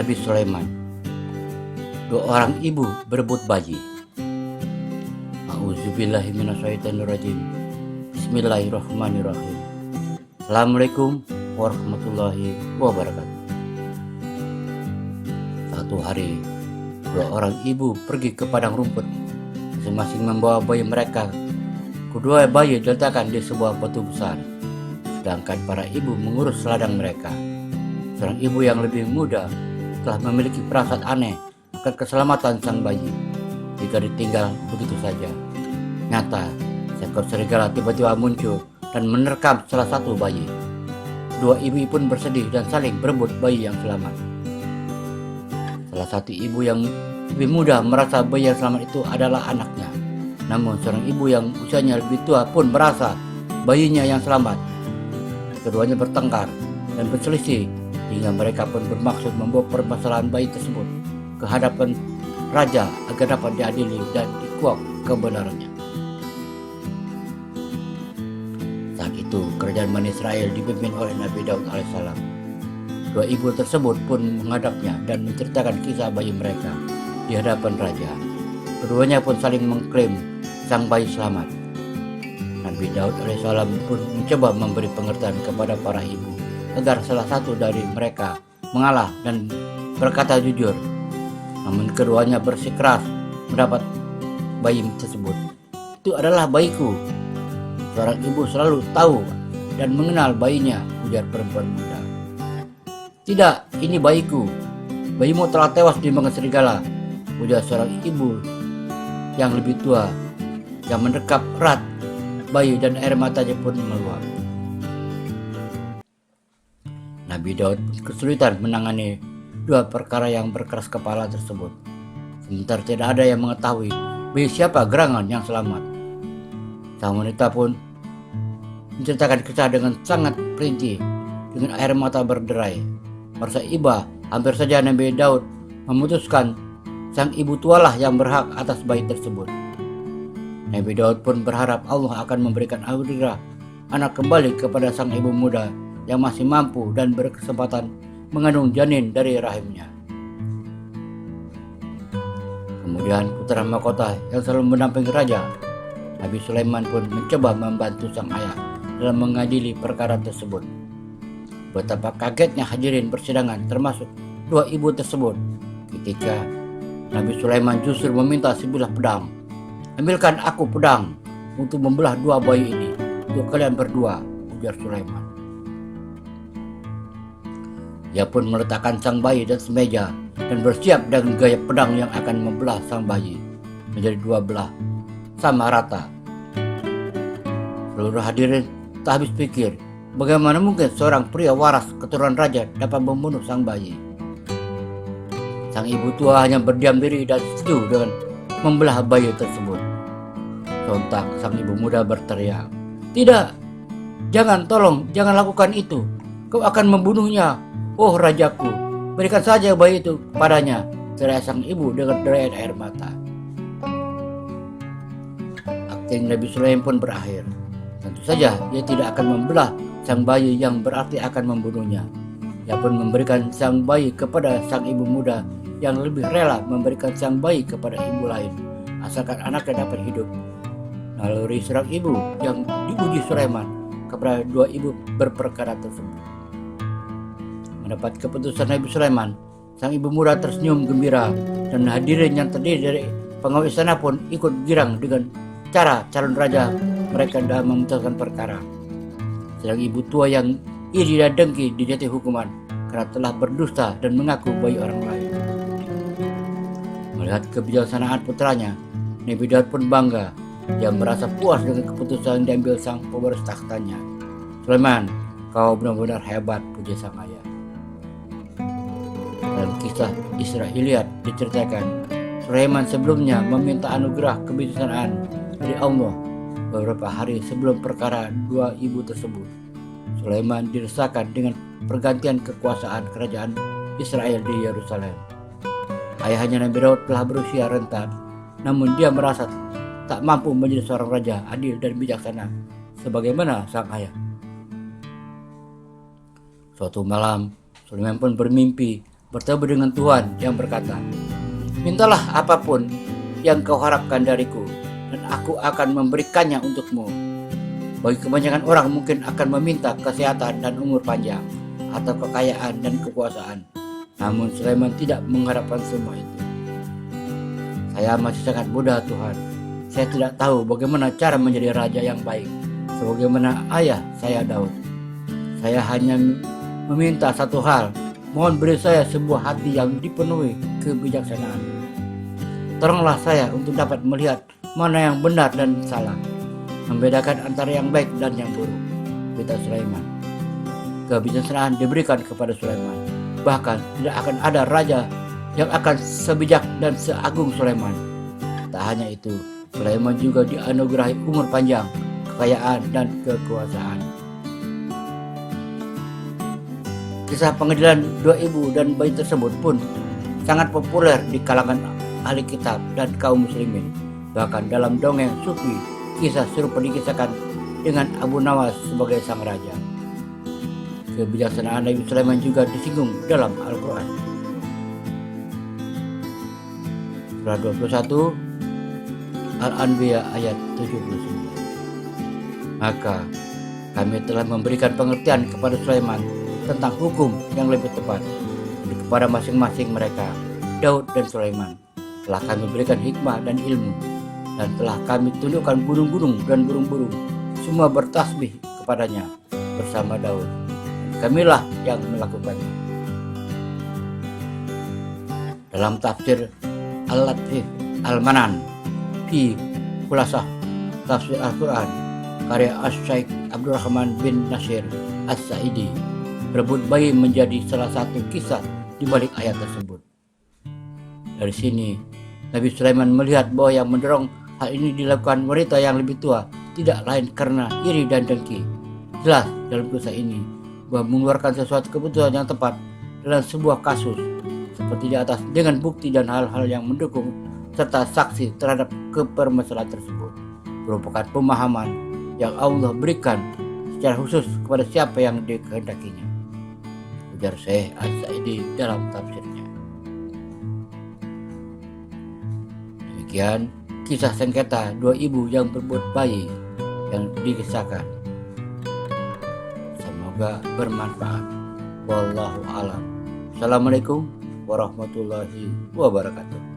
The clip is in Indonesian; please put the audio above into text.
Nabi Sulaiman. Dua orang ibu berebut bayi. A'udzubillahi minasyaitonirrajim. Bismillahirrahmanirrahim. Assalamualaikum warahmatullahi wabarakatuh. Satu hari, dua orang ibu pergi ke padang rumput, masing-masing membawa bayi mereka. Kedua bayi diletakkan di sebuah batu besar, sedangkan para ibu mengurus ladang mereka. Seorang ibu yang lebih muda telah memiliki perasaan aneh akan keselamatan sang bayi jika ditinggal begitu saja. Nyata, seekor serigala tiba-tiba muncul dan menerkam salah satu bayi. Dua ibu pun bersedih dan saling berebut bayi yang selamat. Salah satu ibu yang lebih muda merasa bayi yang selamat itu adalah anaknya. Namun seorang ibu yang usianya lebih tua pun merasa bayinya yang selamat. Keduanya bertengkar dan berselisih hingga mereka pun bermaksud membawa permasalahan bayi tersebut ke hadapan raja agar dapat diadili dan dikuak kebenarannya. Saat itu kerajaan Bani Israel dipimpin oleh Nabi Daud alaihissalam. Dua ibu tersebut pun menghadapnya dan menceritakan kisah bayi mereka di hadapan raja. Keduanya pun saling mengklaim sang bayi selamat. Nabi Daud alaihissalam pun mencoba memberi pengertian kepada para ibu agar salah satu dari mereka mengalah dan berkata jujur. Namun keduanya bersikeras mendapat bayi tersebut. Itu adalah bayiku. Seorang ibu selalu tahu dan mengenal bayinya, ujar perempuan muda. Tidak, ini bayiku. Bayimu telah tewas dimakan serigala, ujar seorang ibu yang lebih tua yang mendekap erat bayi dan air matanya pun meluap. Nabi Daud kesulitan menangani dua perkara yang berkeras kepala tersebut. Sementara tidak ada yang mengetahui bayi siapa gerangan yang selamat. Sang wanita pun menceritakan kisah dengan sangat perinci, dengan air mata berderai. Merasa iba, hampir saja Nabi Daud memutuskan sang ibu tualah yang berhak atas bayi tersebut. Nabi Daud pun berharap Allah akan memberikan anugerah anak kembali kepada sang ibu muda yang masih mampu dan berkesempatan mengandung janin dari rahimnya. Kemudian putra mahkota yang selalu mendampingi raja, Nabi Sulaiman pun mencoba membantu sang ayah dalam mengadili perkara tersebut. Betapa kagetnya hadirin persidangan termasuk dua ibu tersebut ketika Nabi Sulaiman justru meminta sebilah pedang. Ambilkan aku pedang untuk membelah dua bayi ini untuk kalian berdua, ujar Sulaiman. Ia pun meletakkan sang bayi di atas meja dan bersiap dengan gaya pedang yang akan membelah sang bayi menjadi dua belah sama rata. Seluruh hadirin tak habis pikir, bagaimana mungkin seorang pria waras keturunan raja dapat membunuh sang bayi. Sang ibu tua hanya berdiam diri dan setuju dengan membelah bayi tersebut. Sontak sang ibu muda berteriak, "Tidak, tolong jangan lakukan itu. Kau akan membunuhnya. Oh rajaku, berikan saja bayi itu padanya," teriak sang ibu dengan derayan air mata. Akting Nabi Sulaiman pun berakhir. Tentu saja ia tidak akan membelah sang bayi yang berarti akan membunuhnya. Ia pun memberikan sang bayi kepada sang ibu muda yang lebih rela memberikan sang bayi kepada ibu lain asalkan anaknya dapat hidup. Naluri seorang ibu yang diuji Sulaiman kepada dua ibu berperkara tersebut. Mendapat keputusan Nabi Sulaiman, sang ibu muda tersenyum gembira dan hadirin yang terdiri dari pengawal istana pun ikut girang dengan cara calon raja mereka dalam memutuskan perkara. Sedang ibu tua yang iri dan dengki dijatuhi hukuman karena telah berdusta dan mengaku bayi orang lain. Melihat kebijaksanaan putranya, Nabi Daud pun bangga. Dia merasa puas dengan keputusan yang diambil sang pewaris takhtanya. "Sulaiman, kau benar-benar hebat," puji sang ayah. Dalam kisah Israiliyat diceritakan, Sulaiman sebelumnya meminta anugerah kebijaksanaan dari Allah beberapa hari sebelum perkara dua ibu tersebut. Sulaiman diresahkan dengan pergantian kekuasaan kerajaan Israel di Yerusalem. Ayahnya Nabi Daud telah berusia renta, namun dia merasa tak mampu menjadi seorang raja adil dan bijaksana sebagaimana sang ayah. Suatu malam, Sulaiman pun bermimpi bertemu dengan Tuhan yang berkata, "Mintalah apapun yang kau harapkan dariku, dan aku akan memberikannya untukmu." Bagi kebanyakan orang mungkin akan meminta kesehatan dan umur panjang, atau kekayaan dan kekuasaan. Namun Sulaiman tidak mengharapkan semua itu. "Saya masih sangat muda, Tuhan. Saya tidak tahu bagaimana cara menjadi raja yang baik, sebagaimana ayah saya Daud. Saya hanya meminta satu hal, mohon beri saya sebuah hati yang dipenuhi kebijaksanaan. Tolonglah saya untuk dapat melihat mana yang benar dan salah, membedakan antara yang baik dan yang buruk," kata Sulaiman. Kebijaksanaan diberikan kepada Sulaiman. Bahkan tidak akan ada raja yang akan sebijak dan seagung Sulaiman. Tak hanya itu, Sulaiman juga dianugerahi umur panjang, kekayaan, dan kekuasaan. Kisah pengadilan dua ibu dan bayi tersebut pun sangat populer di kalangan ahli kitab dan kaum muslimin. Bahkan dalam dongeng sufi, kisah serupa dikisahkan dengan Abu Nawas sebagai sang raja. Kebijaksanaan Nabi Sulaiman juga disinggung dalam Al-Quran. Surah 21 Al-Anbiya ayat 79. Maka kami telah memberikan pengertian kepada Sulaiman tentang hukum yang lebih tepat kepada masing-masing mereka, Daud dan Sulaiman. Telah kami berikan hikmah dan ilmu, dan telah kami tunjukkan gunung-gunung dan burung-burung, semua bertasbih kepadanya bersama Daud. Kamilah yang melakukannya. Dalam tafsir Al-Latif Al-Manan fi Khulasah Tafsir Al-Quran karya Asy-Syaikh Abdurrahman bin Nasir As-Sa'idi, berebut bayi menjadi salah satu kisah di balik ayat tersebut. Dari sini Nabi Sulaiman melihat bahwa yang mendorong hal ini dilakukan wanita yang lebih tua tidak lain karena iri dan dengki. Jelas dalam kisah ini bahwa mengeluarkan sesuatu keputusan yang tepat dalam sebuah kasus seperti di atas dengan bukti dan hal-hal yang mendukung serta saksi terhadap kepermasalahan tersebut merupakan pemahaman yang Allah berikan secara khusus kepada siapa yang dikehendakinya, ujar Syekh As-Sa'idi dalam tafsirnya. Demikian kisah sengketa dua ibu yang berbuat bayi yang dikisahkan. Semoga bermanfaat. Wallahu a'lam. Assalamualaikum warahmatullahi wabarakatuh.